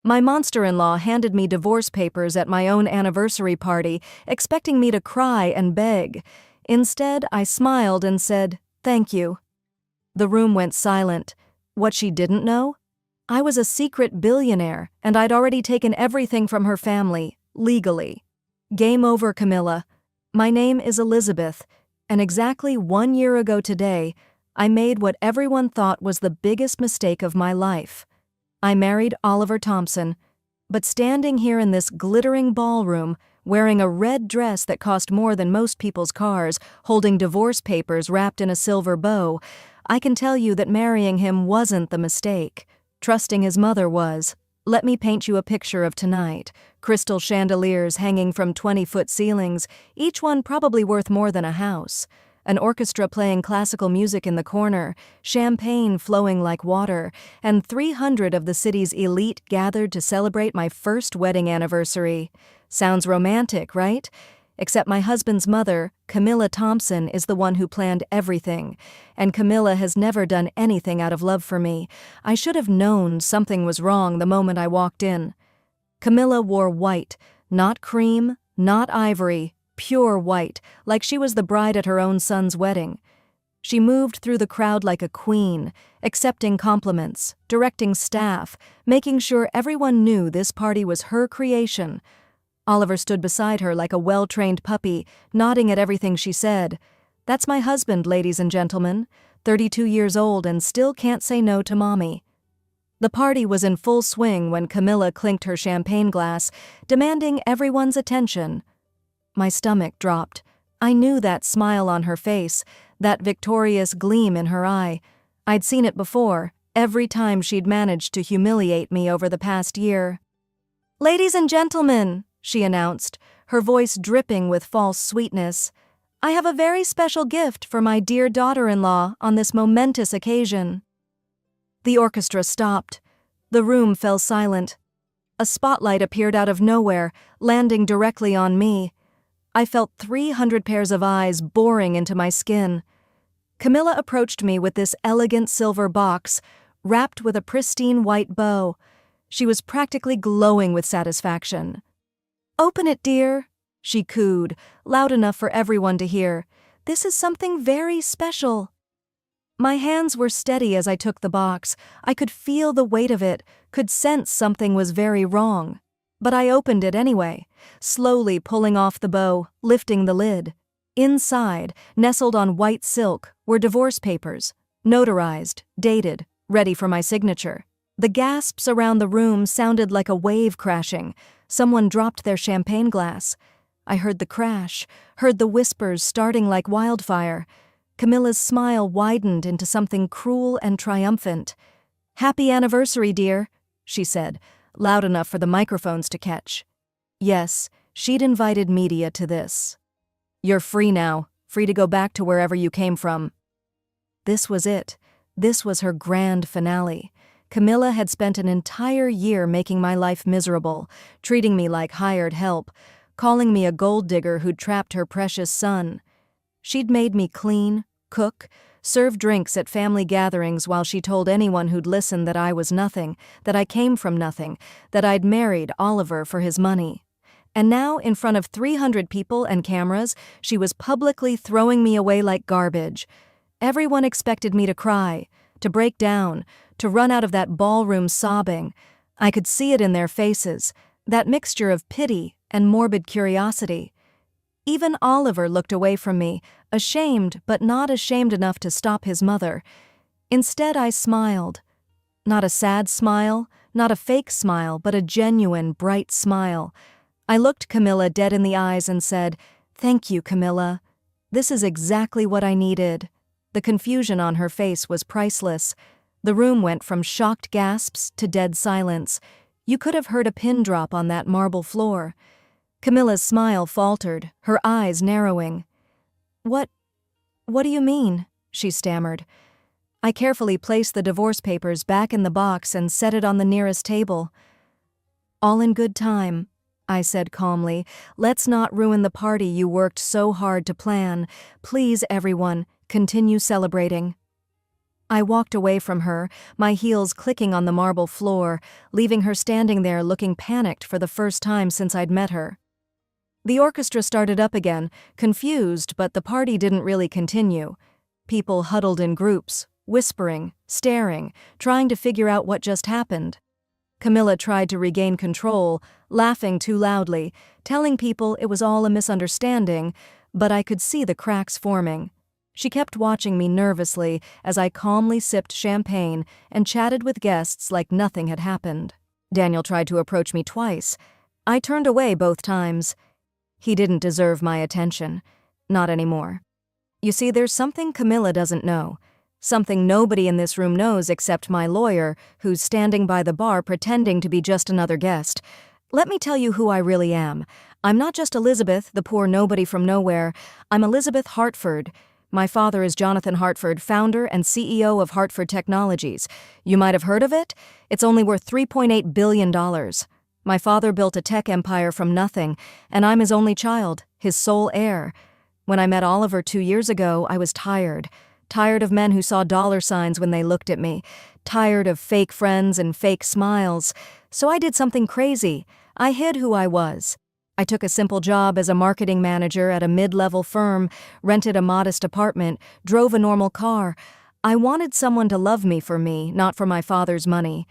My monster-in-law handed me divorce papers at my own anniversary party, expecting me to cry and beg. Instead, I smiled and said, "Thank you." The room went silent. What she didn't know? I was a secret billionaire, and I'd already taken everything from her family, legally. Game over, Camilla. My name is Elizabeth, and exactly 1 year ago today, I made what everyone thought was the biggest mistake of my life. I married Oliver Thompson, but standing here in this glittering ballroom, wearing a red dress that cost more than most people's cars, holding divorce papers wrapped in a silver bow, I can tell you that marrying him wasn't the mistake. Trusting his mother was. Let me paint you a picture of tonight. Crystal chandeliers hanging from 20-foot ceilings, each one probably worth more than a house. An orchestra playing classical music in the corner, champagne flowing like water, and 300 of the city's elite gathered to celebrate my first wedding anniversary. Sounds romantic, right? Except my husband's mother, Camilla Thompson, is the one who planned everything, and Camilla has never done anything out of love for me. I should have known something was wrong the moment I walked in. Camilla wore white, not cream, not ivory, pure white, like she was the bride at her own son's wedding. She moved through the crowd like a queen, accepting compliments, directing staff, making sure everyone knew this party was her creation. Oliver stood beside her like a well-trained puppy, nodding at everything she said. "That's my husband, ladies and gentlemen, 32 years old and still can't say no to mommy." The party was in full swing when Camilla clinked her champagne glass, demanding everyone's attention. My stomach dropped. I knew that smile on her face, that victorious gleam in her eye. I'd seen it before, every time she'd managed to humiliate me over the past year. "Ladies and gentlemen," she announced, her voice dripping with false sweetness, "I have a very special gift for my dear daughter-in-law on this momentous occasion." The orchestra stopped. The room fell silent. A spotlight appeared out of nowhere, landing directly on me. I felt 300 pairs of eyes boring into my skin. Camilla approached me with this elegant silver box, wrapped with a pristine white bow. She was practically glowing with satisfaction. "Open it, dear," she cooed, loud enough for everyone to hear. "This is something very special." My hands were steady as I took the box. I could feel the weight of it, could sense something was very wrong. But I opened it anyway, slowly pulling off the bow, lifting the lid. Inside, nestled on white silk, were divorce papers, notarized, dated, ready for my signature. The gasps around the room sounded like a wave crashing. Someone dropped their champagne glass. I heard the crash, heard the whispers starting like wildfire. Camilla's smile widened into something cruel and triumphant. "Happy anniversary, dear," she said, loud enough for the microphones to catch. Yes, she'd invited media to this. "You're free now, free to go back to wherever you came from." This was it. This was her grand finale. Camilla had spent an entire year making my life miserable, treating me like hired help, calling me a gold digger who'd trapped her precious son. She'd made me clean, cook, serve drinks at family gatherings while she told anyone who'd listen that I was nothing, that I came from nothing, that I'd married Oliver for his money. And now, in front of 300 people and cameras, she was publicly throwing me away like garbage. Everyone expected me to cry, to break down, to run out of that ballroom sobbing. I could see it in their faces, that mixture of pity and morbid curiosity. Even Oliver looked away from me, ashamed but not ashamed enough to stop his mother. Instead, I smiled. Not a sad smile, not a fake smile, but a genuine, bright smile. I looked Camilla dead in the eyes and said, "Thank you, Camilla. This is exactly what I needed." The confusion on her face was priceless. The room went from shocked gasps to dead silence. You could have heard a pin drop on that marble floor. Camilla's smile faltered, her eyes narrowing. What do you mean?" she stammered. I carefully placed the divorce papers back in the box and set it on the nearest table. "All in good time," I said calmly. "Let's not ruin the party you worked so hard to plan. Please, everyone, continue celebrating." I walked away from her, my heels clicking on the marble floor, leaving her standing there looking panicked for the first time since I'd met her. The orchestra started up again, confused, but the party didn't really continue. People huddled in groups, whispering, staring, trying to figure out what just happened. Camilla tried to regain control, laughing too loudly, telling people it was all a misunderstanding, but I could see the cracks forming. She kept watching me nervously as I calmly sipped champagne and chatted with guests like nothing had happened. Daniel tried to approach me twice. I turned away both times. He didn't deserve my attention. Not anymore. You see, there's something Camilla doesn't know. Something nobody in this room knows except my lawyer, who's standing by the bar pretending to be just another guest. Let me tell you who I really am. I'm not just Elizabeth, the poor nobody from nowhere. I'm Elizabeth Hartford. My father is Jonathan Hartford, founder and CEO of Hartford Technologies. You might have heard of it? It's only worth $3.8 billion. My father built a tech empire from nothing, and I'm his only child, his sole heir. When I met Oliver 2 years ago, I was tired. Tired of men who saw dollar signs when they looked at me. Tired of fake friends and fake smiles. So I did something crazy. I hid who I was. I took a simple job as a marketing manager at a mid-level firm, rented a modest apartment, drove a normal car. I wanted someone to love me, not for my father's money.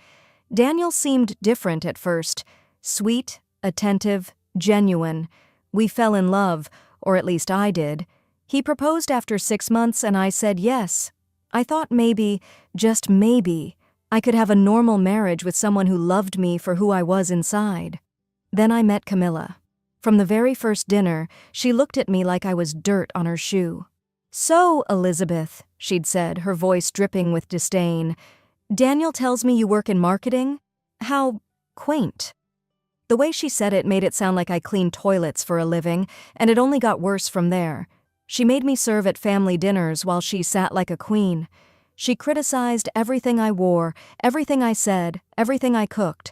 Daniel seemed different at first. Sweet, attentive, genuine. We fell in love, or at least I did. He proposed after 6 months and I said yes. I thought maybe, just maybe, I could have a normal marriage with someone who loved me for who I was inside. Then I met Camilla. From the very first dinner, she looked at me like I was dirt on her shoe. "So, Elizabeth," she'd said, her voice dripping with disdain, "Daniel tells me you work in marketing? How quaint." The way she said it made it sound like I cleaned toilets for a living, and it only got worse from there. She made me serve at family dinners while she sat like a queen. She criticized everything I wore, everything I said, everything I cooked.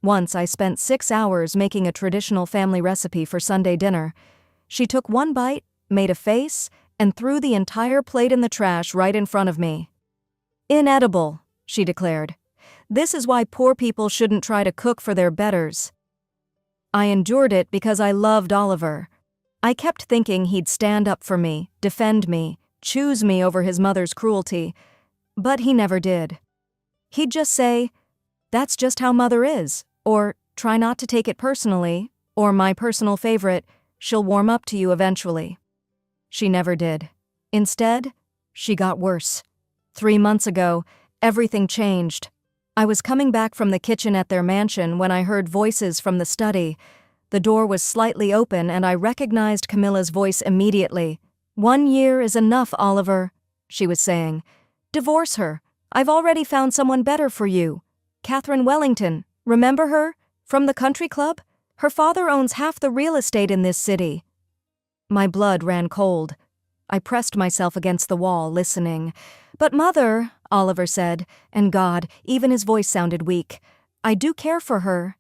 Once I spent 6 hours making a traditional family recipe for Sunday dinner. She took one bite, made a face, and threw the entire plate in the trash right in front of me. "Inedible," she declared. "This is why poor people shouldn't try to cook for their betters." I endured it because I loved Oliver. I kept thinking he'd stand up for me, defend me, choose me over his mother's cruelty. But he never did. He'd just say, "That's just how Mother is," or "Try not to take it personally," or my personal favorite, "She'll warm up to you eventually." She never did. Instead, she got worse. 3 months ago, everything changed. I was coming back from the kitchen at their mansion when I heard voices from the study. The door was slightly open and I recognized Camilla's voice immediately. "1 year is enough, Oliver," she was saying. "Divorce her. I've already found someone better for you. Catherine Wellington, remember her? From the country club? Her father owns half the real estate in this city." My blood ran cold. I pressed myself against the wall, listening. "But Mother," Oliver said, and God, even his voice sounded weak, "I do care for her."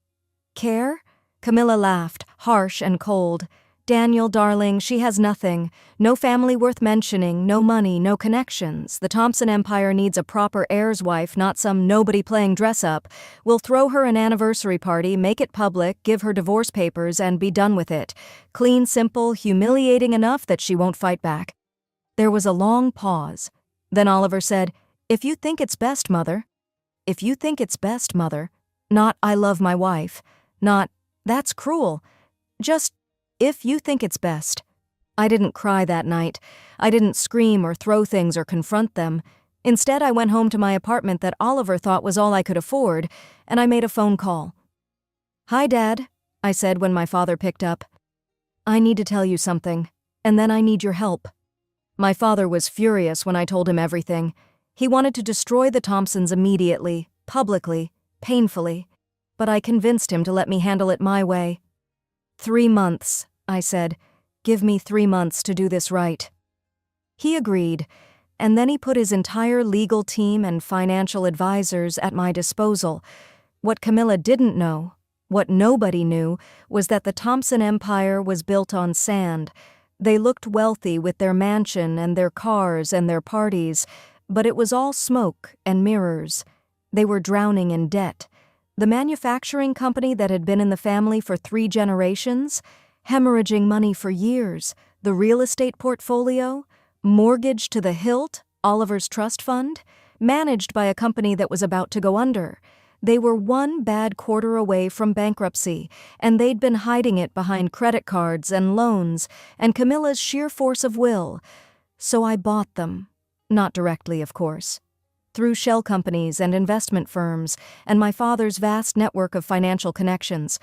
"Care?" Camilla laughed, harsh and cold. "Daniel, darling, she has nothing. No family worth mentioning, no money, no connections. The Thompson Empire needs a proper heir's wife, not some nobody playing dress-up. We'll throw her an anniversary party, make it public, give her divorce papers, and be done with it. Clean, simple, humiliating enough that she won't fight back." There was a long pause. Then Oliver said, "If you think it's best, Mother." If you think it's best, Mother. Not "I love my wife." Not "That's cruel." Just "If you think it's best." I didn't cry that night. I didn't scream or throw things or confront them. Instead, I went home to my apartment that Oliver thought was all I could afford, and I made a phone call. "Hi, Dad," I said when my father picked up. "I need to tell you something, and then I need your help." My father was furious when I told him everything. He wanted to destroy the Thompsons immediately, publicly, painfully, but I convinced him to let me handle it my way. 3 months, I said. "Give me 3 months to do this right." He agreed, and then he put his entire legal team and financial advisors at my disposal. What Camilla didn't know, what nobody knew, was that the Thompson Empire was built on sand. They looked wealthy with their mansion and their cars and their parties, But it was all smoke and mirrors. They were drowning in debt. The manufacturing company that had been in the family for 3 generations, hemorrhaging money for years, the real estate portfolio, mortgage to the hilt, Oliver's trust fund, managed by a company that was about to go under. They were one bad quarter away from bankruptcy, and they'd been hiding it behind credit cards and loans and Camilla's sheer force of will. So I bought them. Not directly, of course. Through shell companies and investment firms and my father's vast network of financial connections.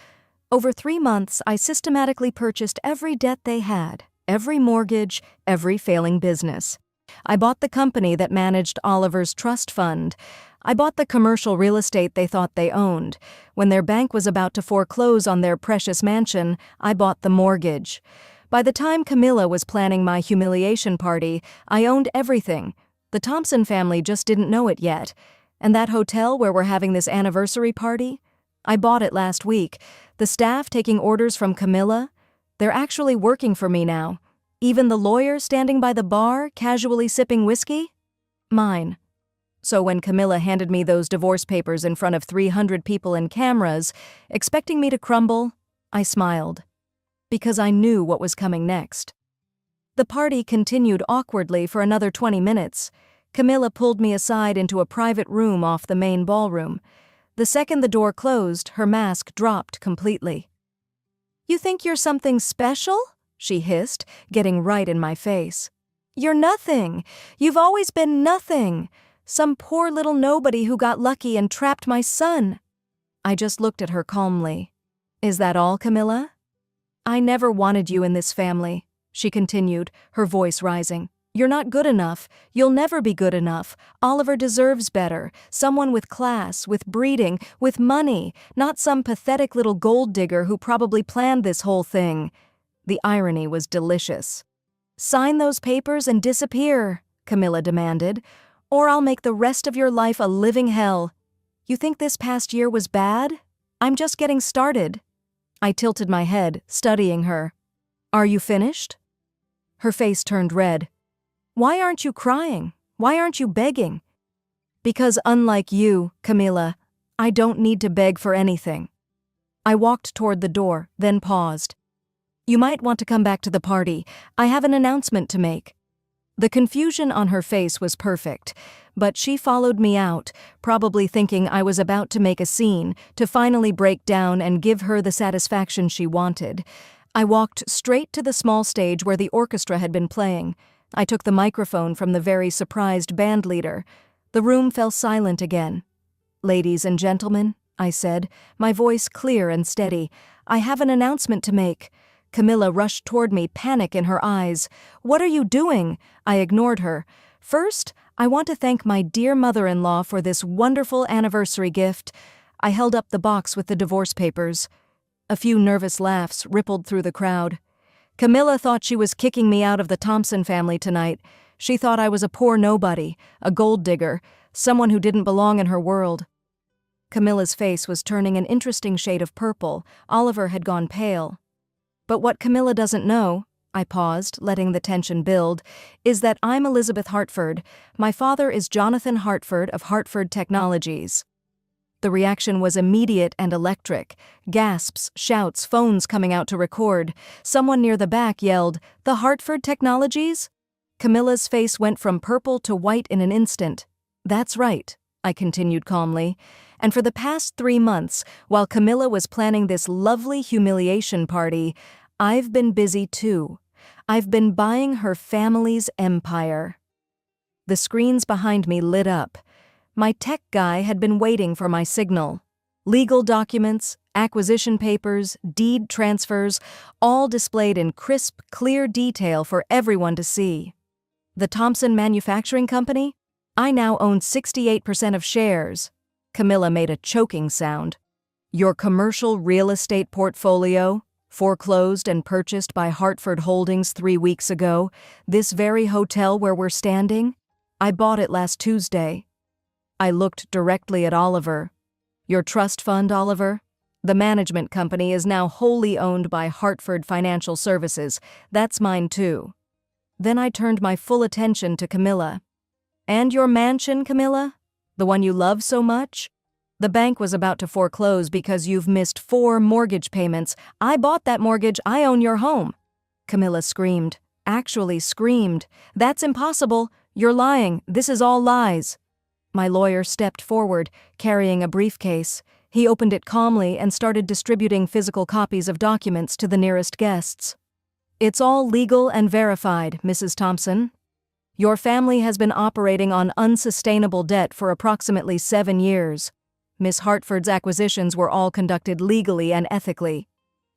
Over 3 months, I systematically purchased every debt they had, every mortgage, every failing business. I bought the company that managed Oliver's trust fund. I bought the commercial real estate they thought they owned. When their bank was about to foreclose on their precious mansion, I bought the mortgage. By the time Camilla was planning my humiliation party, I owned everything. The Thompson family just didn't know it yet. And that hotel where we're having this anniversary party? I bought it last week. The staff taking orders from Camilla? They're actually working for me now. Even the lawyer standing by the bar, casually sipping whiskey? Mine. So when Camilla handed me those divorce papers in front of 300 people and cameras, expecting me to crumble, I smiled. Because I knew what was coming next. The party continued awkwardly for another 20 minutes. Camilla pulled me aside into a private room off the main ballroom. The second the door closed, her mask dropped completely. "You think you're something special?" she hissed, getting right in my face. "You're nothing. You've always been nothing. Some poor little nobody who got lucky and trapped my son." I just looked at her calmly. "Is that all, Camilla?" "I never wanted you in this family," she continued, her voice rising. "You're not good enough. You'll never be good enough. Oliver deserves better. Someone with class, with breeding, with money, not some pathetic little gold digger who probably planned this whole thing." The irony was delicious. "Sign those papers and disappear," Camilla demanded, "or I'll make the rest of your life a living hell. You think this past year was bad? I'm just getting started." I tilted my head, studying her. "Are you finished?" Her face turned red. "Why aren't you crying? Why aren't you begging?" "Because unlike you, Camilla, I don't need to beg for anything." I walked toward the door, then paused. "You might want to come back to the party. I have an announcement to make." The confusion on her face was perfect, but she followed me out, probably thinking I was about to make a scene, to finally break down and give her the satisfaction she wanted. I walked straight to the small stage where the orchestra had been playing. I took the microphone from the very surprised band leader. The room fell silent again. "Ladies and gentlemen," I said, my voice clear and steady, "I have an announcement to make." Camilla rushed toward me, panic in her eyes. "What are you doing?" I ignored her. "First, I want to thank my dear mother-in-law for this wonderful anniversary gift." I held up the box with the divorce papers. A few nervous laughs rippled through the crowd. Camilla thought she was kicking me out of the Thompson family tonight. She thought I was a poor nobody, a gold digger, someone who didn't belong in her world. Camilla's face was turning an interesting shade of purple. Oliver had gone pale. "But what Camilla doesn't know," I paused, letting the tension build, "is that I'm Elizabeth Hartford. My father is Jonathan Hartford of Hartford Technologies." The reaction was immediate and electric. Gasps, shouts, phones coming out to record. Someone near the back yelled, "The Hartford Technologies?" Camilla's face went from purple to white in an instant. "That's right," I continued calmly. "And for the past 3 months, while Camilla was planning this lovely humiliation party, I've been busy too. I've been buying her family's empire." The screens behind me lit up. My tech guy had been waiting for my signal. Legal documents, acquisition papers, deed transfers, all displayed in crisp, clear detail for everyone to see. The Thompson Manufacturing Company? I now own 68% of shares. Camilla made a choking sound. "Your commercial real estate portfolio, foreclosed and purchased by Hartford Holdings 3 weeks ago, this very hotel where we're standing? I bought it last Tuesday." I looked directly at Oliver. "Your trust fund, Oliver? The management company is now wholly owned by Hartford Financial Services. That's mine too." Then I turned my full attention to Camilla. And your mansion, Camilla? The one you love so much? The bank was about to foreclose because you've missed 4 mortgage payments. I bought that mortgage. I own your home. Camilla screamed. Actually screamed. That's impossible. You're lying. This is all lies. My lawyer stepped forward, carrying a briefcase. He opened it calmly and started distributing physical copies of documents to the nearest guests. It's all legal and verified, Mrs. Thompson. Your family has been operating on unsustainable debt for approximately 7 years. Miss Hartford's acquisitions were all conducted legally and ethically.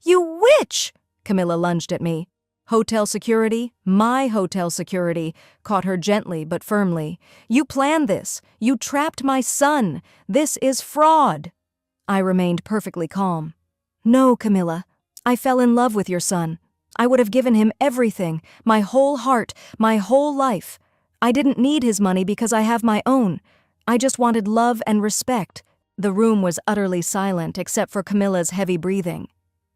You witch! Camilla lunged at me. Hotel security, my hotel security, caught her gently but firmly. You planned this. You trapped my son. This is fraud. I remained perfectly calm. No, Camilla. I fell in love with your son. I would have given him everything, my whole heart, my whole life. I didn't need his money because I have my own. I just wanted love and respect. The room was utterly silent except for Camilla's heavy breathing.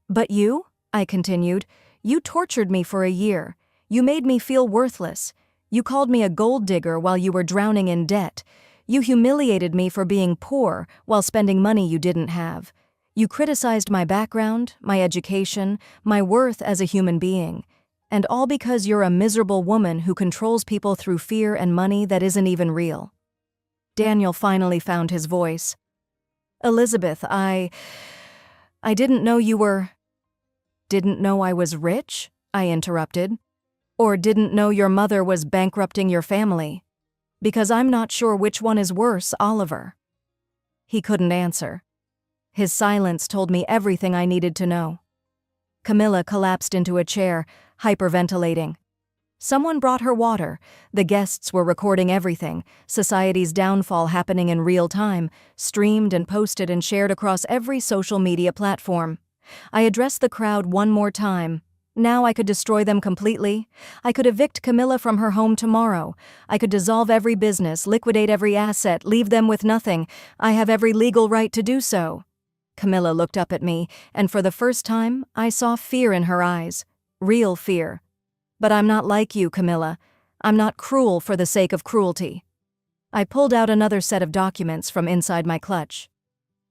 But you, I continued, you tortured me for a year. You made me feel worthless. You called me a gold digger while you were drowning in debt. You humiliated me for being poor while spending money you didn't have. You criticized my background, my education, my worth as a human being. And all because you're a miserable woman who controls people through fear and money that isn't even real. Daniel finally found his voice. Elizabeth, I didn't know you were... Didn't know I was rich? I interrupted. Or didn't know your mother was bankrupting your family? Because I'm not sure which one is worse, Oliver. He couldn't answer. His silence told me everything I needed to know. Camilla collapsed into a chair, hyperventilating. Someone brought her water. The guests were recording everything, society's downfall happening in real time, streamed and posted and shared across every social media platform. I addressed the crowd one more time. Now I could destroy them completely. I could evict Camilla from her home tomorrow. I could dissolve every business, liquidate every asset, leave them with nothing. I have every legal right to do so. Camilla looked up at me, and for the first time, I saw fear in her eyes. Real fear. But I'm not like you, Camilla. I'm not cruel for the sake of cruelty. I pulled out another set of documents from inside my clutch.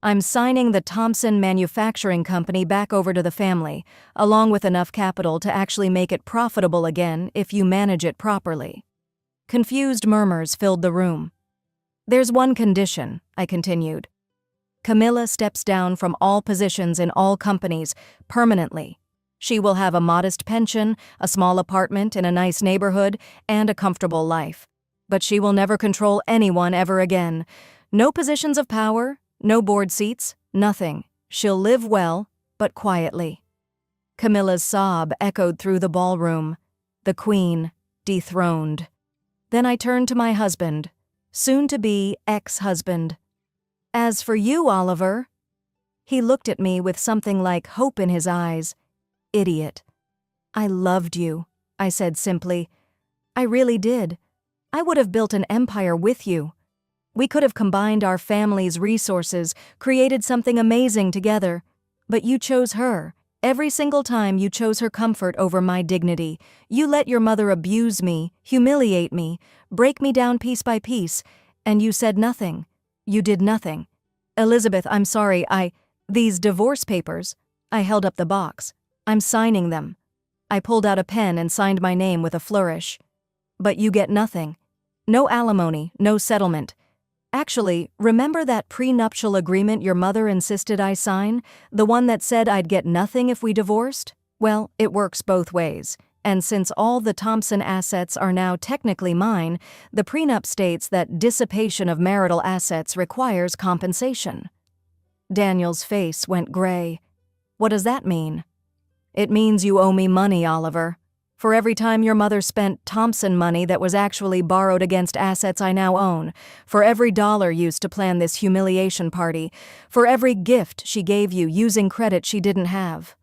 I'm signing the Thompson Manufacturing Company back over to the family, along with enough capital to actually make it profitable again if you manage it properly. Confused murmurs filled the room. There's one condition, I continued. Camilla steps down from all positions in all companies, permanently. She will have a modest pension, a small apartment in a nice neighborhood, and a comfortable life. But she will never control anyone ever again. No positions of power, no board seats, nothing. She'll live well, but quietly. Camilla's sob echoed through the ballroom. The queen, dethroned. Then I turned to my husband, soon-to-be ex-husband. As for you, Oliver, he looked at me with something like hope in his eyes. Idiot. I loved you, I said simply. I really did. I would have built an empire with you. We could have combined our family's resources, created something amazing together. But you chose her. Every single time you chose her comfort over my dignity. You let your mother abuse me, humiliate me, break me down piece by piece, and you said nothing. You did nothing. Elizabeth, I'm sorry, these divorce papers. I held up the box. I'm signing them. I pulled out a pen and signed my name with a flourish. But you get nothing. No alimony, no settlement. Actually, remember that prenuptial agreement your mother insisted I sign? The one that said I'd get nothing if we divorced? Well, it works both ways. And since all the Thompson assets are now technically mine, the prenup states that dissipation of marital assets requires compensation. Daniel's face went gray. What does that mean? It means you owe me money, Oliver. For every time your mother spent Thompson money that was actually borrowed against assets I now own, for every dollar used to plan this humiliation party, for every gift she gave you using credit she didn't have.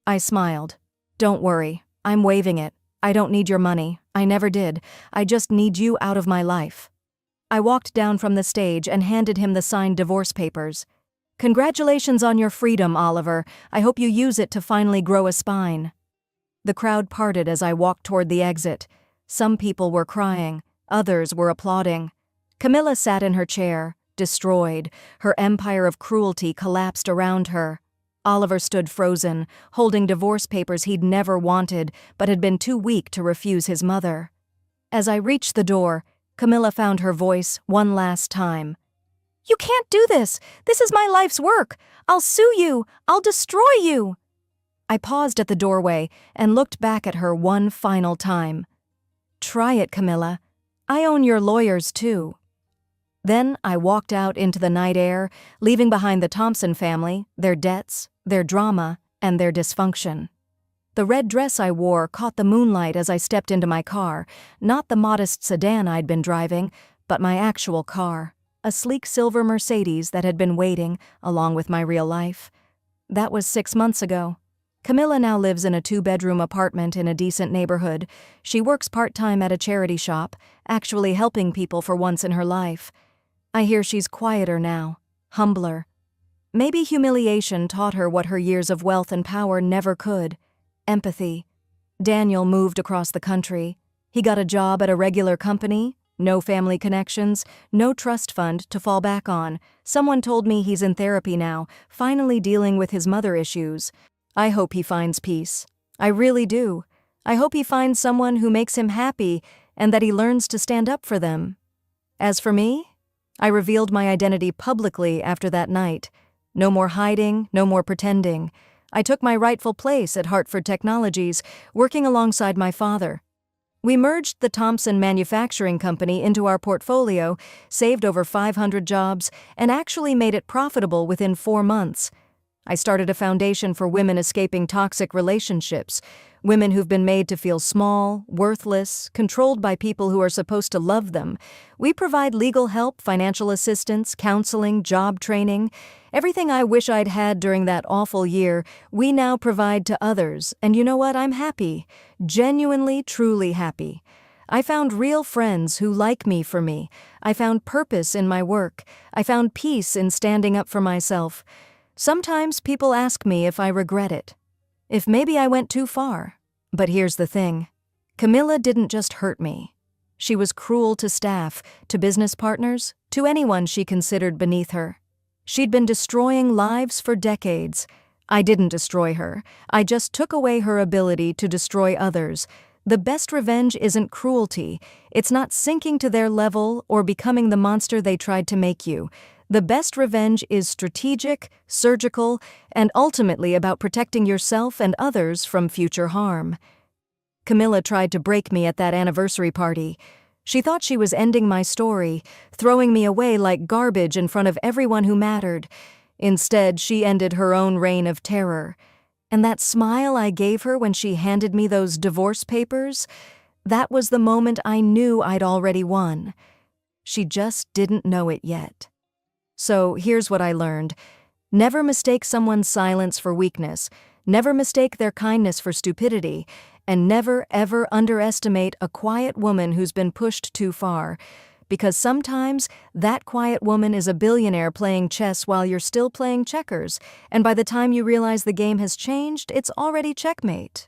I smiled. Don't worry. I'm waiving it. I don't need your money. I never did. I just need you out of my life. I walked down from the stage and handed him the signed divorce papers. Congratulations on your freedom, Oliver. I hope you use it to finally grow a spine. The crowd parted as I walked toward the exit. Some people were crying. Others were applauding. Camilla sat in her chair, destroyed. Her empire of cruelty collapsed around her. Oliver stood frozen, holding divorce papers he'd never wanted but had been too weak to refuse his mother. As I reached the door, Camilla found her voice one last time. "You can't do this! This is my life's work! I'll sue you! I'll destroy you!" I paused at the doorway and looked back at her one final time. "Try it, Camilla. I own your lawyers, too." Then I walked out into the night air, leaving behind the Thompson family, their debts, their drama, and their dysfunction. The red dress I wore caught the moonlight as I stepped into my car, not the modest sedan I'd been driving, but my actual car, a sleek silver Mercedes that had been waiting, along with my real life. That was 6 months ago. Camilla now lives in a 2-bedroom apartment in a decent neighborhood. She works part-time at a charity shop, actually helping people for once in her life. I hear she's quieter now, humbler. Maybe humiliation taught her what her years of wealth and power never could: empathy. Daniel moved across the country. He got a job at a regular company, no family connections, no trust fund to fall back on. Someone told me he's in therapy now, finally dealing with his mother issues. I hope he finds peace. I really do. I hope he finds someone who makes him happy and that he learns to stand up for them. As for me, I revealed my identity publicly after that night. No more hiding, no more pretending. I took my rightful place at Hartford Technologies, working alongside my father. We merged the Thompson Manufacturing Company into our portfolio, saved over 500 jobs, and actually made it profitable within 4 months. I started a foundation for women escaping toxic relationships, women who've been made to feel small, worthless, controlled by people who are supposed to love them. We provide legal help, financial assistance, counseling, job training. Everything I wish I'd had during that awful year, we now provide to others. And you know what? I'm happy. Genuinely, truly happy. I found real friends who like me for me. I found purpose in my work. I found peace in standing up for myself. Sometimes people ask me if I regret it, if maybe I went too far. But here's the thing. Camilla didn't just hurt me. She was cruel to staff, to business partners, to anyone she considered beneath her. She'd been destroying lives for decades. I didn't destroy her. I just took away her ability to destroy others. The best revenge isn't cruelty. It's not sinking to their level or becoming the monster they tried to make you. The best revenge is strategic, surgical, and ultimately about protecting yourself and others from future harm. Camilla tried to break me at that anniversary party. She thought she was ending my story, throwing me away like garbage in front of everyone who mattered. Instead, she ended her own reign of terror. And that smile I gave her when she handed me those divorce papers, that was the moment I knew I'd already won. She just didn't know it yet. So here's what I learned. Never mistake someone's silence for weakness, never mistake their kindness for stupidity, and never ever underestimate a quiet woman who's been pushed too far. Because sometimes that quiet woman is a billionaire playing chess while you're still playing checkers, and by the time you realize the game has changed, it's already checkmate.